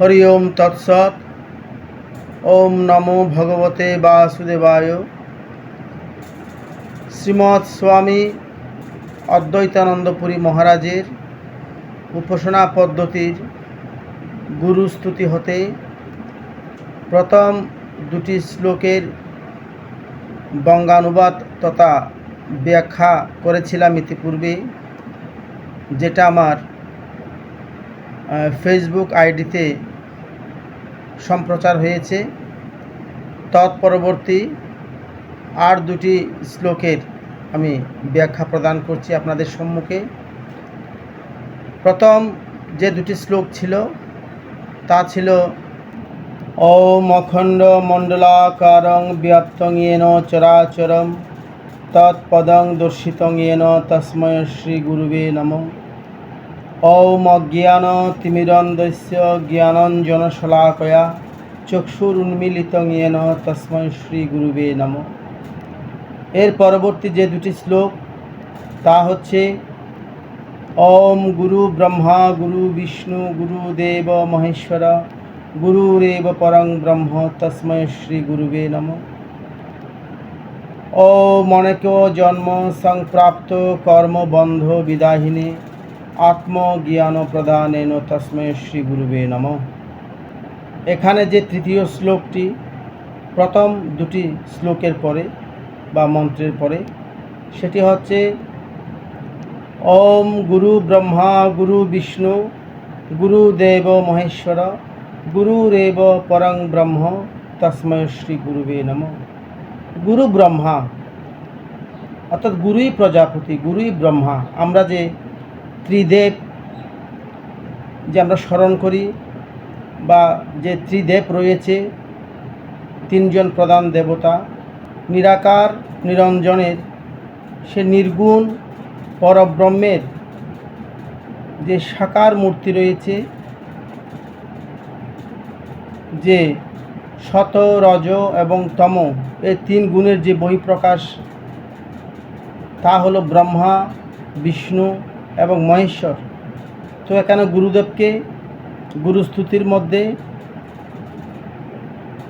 হরি ওম তৎসৎ। ওম নমো ভগবতে বাসুদেবায়। শ্রীমৎ স্বামী অদ্বৈতানন্দপুরী মহারাজের উপাসনা পদ্ধতির গুরুস্তুতি হতে প্রথম দুটি শ্লোকের বঙ্গানুবাদ তথা ব্যাখ্যা করেছিলাম ইতিপূর্বে, যেটা আমার ফেসবুক আইডিতে সম্প্রচার হয়েছে। তৎপরবর্তী আর দুটি শ্লোকের আমি ব্যাখ্যা প্রদান করছি আপনাদের সম্মুখে। প্রথম যে দুটি শ্লোক ছিল তা ছিল ওম অখণ্ড মণ্ডলাকারং ব্যাপ্তং येन চরাচরম তৎপদং দর্শিতং येन তস্मै শ্রী গুরুবে নমঃ। ওম অজ্ঞানতিমিরন্ধস্য জ্ঞানাঞ্জনশলাকয়া চক্ষুরুন্মীলিতং येन তস্मै শ্রী গুরুবে নমঃ। এর পরবর্তী যে দুটি শ্লোক তা হচ্ছে ওম গুরু ব্রহ্মা গুরু বিষ্ণু গুরুদেব মহেশ্বর গুরুরেব পরং ব্রহ্ম তস্मै শ্রী গুরুবে নমঃ। ওম অনেক জন্ম সংপ্রাপ্ত কর্মবন্ধ বিদাহিনে আত্মজ্ঞান প্রদানেন তস্मै শ্রী গুরুবে নমঃ। এখানে যে তৃতীয় শ্লোকটি প্রথম দুটি শ্লোকের পরে বা মন্ত্রের পরে, সেটি হচ্ছে ওম গুরু ব্রহ্মা গুরু বিষ্ণু গুরুদেব মহেশ্বর গুরুরেব পরং ব্রহ্ম তস্मै শ্রী গুরুবে নমঃ। গুরু ব্রহ্মা অর্থাৎ গুরুই প্রজাপতি, গুরুই ব্রহ্মা। আমরা যে ত্রিদেব যে আমরা স্মরণ করি বা যে ত্রিদেব রয়েছে, তিনজন প্রধান দেবতা, নিরাকার নিরঞ্জনের সে নির্গুণ পরব্রহ্মের যে সাকার মূর্তি রয়েছে, যে শত রজ এবং তম এই তিন গুণের যে বহিঃপ্রকাশ, তা হলো ব্রহ্মা বিষ্ণু এবং মহেশ্বর। তো এখানে গুরুদেবকে গুরুস্তুতির মধ্যে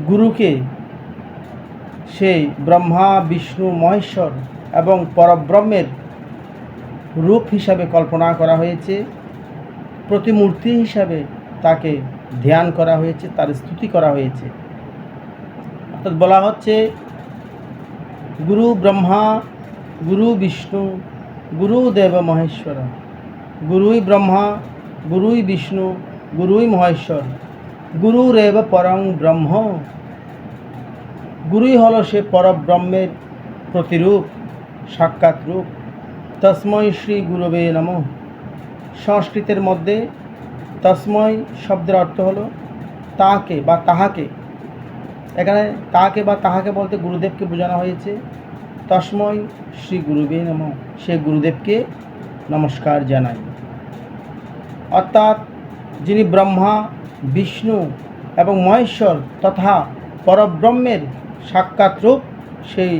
গুরুকে সেই ব্রহ্মা বিষ্ণু মহেশ্বর এবং পরব্রহ্মের রূপ হিসাবে কল্পনা করা হয়েছে, প্রতিমূর্তি হিসাবে তাকে ধ্যান করা হয়েছে, তার স্তুতি করা হয়েছে। অর্থাৎ বলা হচ্ছে গুরু ব্রহ্মা গুরু বিষ্ণু গুরুদেব মহেশ্বর, গুরুই ব্রহ্মা গুরুই বিষ্ণু গুরুই মহেশ্বর গুরুরেব পরং ব্রহ্ম। গুরুই হলো সে পরব্রহ্মের প্রতিরূপ, সাক্ষাৎ রূপ। তস্मै শ্রী গুরুবে নমঃ। সংস্কৃতের মধ্যে তস্मै শব্দের অর্থ হলো তাকে বা তাহাকে। এখানে তাকে বা তাহাকে বলতে গুরুদেবকে বোঝানো হয়েছে। তস্मै শ্রী গুরুবে নমঃ, সে গুরুদেবকে নমস্কার জানাই। অর্থাৎ যিনি ব্রহ্মা বিষ্ণু এবং মহেশ্বর তথা পরব্রহ্মের সাক্ষাৎ রূপ, সেই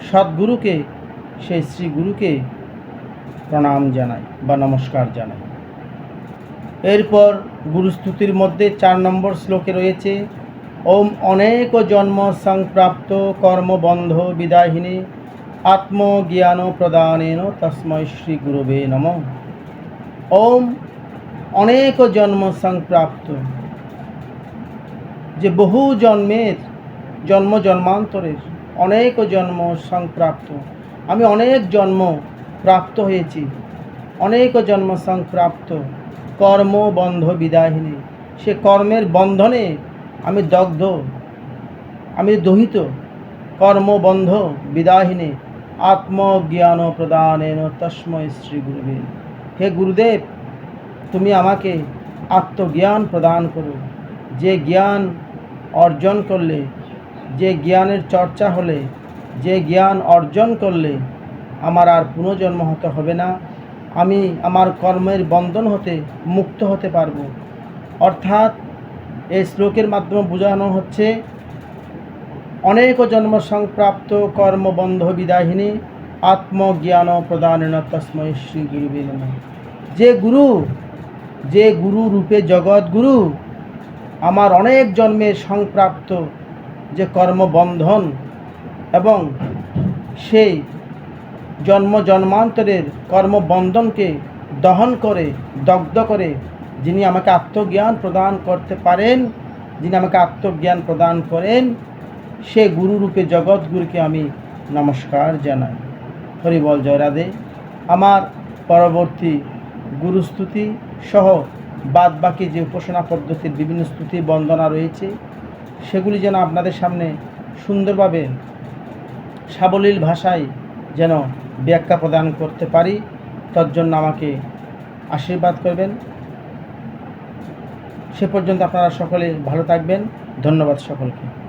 সদ্গুরুকে, সেই শ্রী গুরুকে প্রণাম জানাই বা নমস্কার জানাই। এরপর গুরুস্তুতির মধ্যে 4 নম্বর শ্লোকে রয়েছে ওম অনেক জন্ম সংপ্রাপ্ত কর্মবন্ধ বিদাহিনে আত্মজ্ঞান প্রদানেন তস্मै শ্রী গুরুবে নমঃ। ওম অনেক জন্ম সংপ্রাপ্ত, যে বহু জন্মের জন্মান্তরের অনেক জন্ম সংপ্রাপ্ত, আমি অনেক জন্ম প্রাপ্ত হয়েছি, অনেক জন্ম সংপ্রাপ্ত কর্মবন্ধ বিদাহিনী, সে কর্মের বন্ধনে আমি দগ্ধ, আমি দহিত। কর্মবন্ধ বিদাহিনী আত্মজ্ঞান প্রদানেন তস্मै শ্রী গুরুবে। হে গুরুদেব, তুমি আমাকে আত্মজ্ঞান প্রদান করো। যে জ্ঞান অর্জন করলে, যে জ্ঞানের চর্চা হলে, যে জ্ঞান অর্জন করলে আমার আর পুনর্জন্ম হতে হবে না, আমি আমার কর্মের বন্ধন হতে মুক্ত হতে পারব। অর্থাৎ এই শ্লোকের মাধ্যমে বোঝানো হচ্ছে অনেক জন্ম সংপ্রাপ্ত কর্মবন্ধ বিদাহিনী আত্মজ্ঞান প্রদানেন তস্मै শ্রী গুরুবে নমঃ। যে গুরু রূপে জগৎ গুরু, আমার অনেক জন্মের সংপ্রাপ্ত যে কর্মবন্ধন এবং সেই জন্ম জন্মান্তরের কর্মবন্ধনকে দহন করে দগ্ধ করে যিনি আমাকে আত্মজ্ঞান প্রদান করতে পারেন, যিনি আমাকে আত্মজ্ঞান প্রদান করেন, সে গুরুরূপে জগৎগুরুকে আমি নমস্কার জানাই। হরি বল, জয় রাধে। আমার পরবর্তী গুরুস্তুতি সহ বাদ বাকি যে উপাসনা পদ্ধতির বিভিন্ন স্তুতি বন্দনা রয়েছে সেগুলি যেন আপনাদের সামনে সুন্দরভাবে সাবলীল ভাষায় যেন ব্যাখ্যা প্রদান করতে পারি, তার জন্য আমাকে আশীর্বাদ করবেন। সে পর্যন্ত আপনারা সকলে ভালো থাকবেন। ধন্যবাদ সকলকে।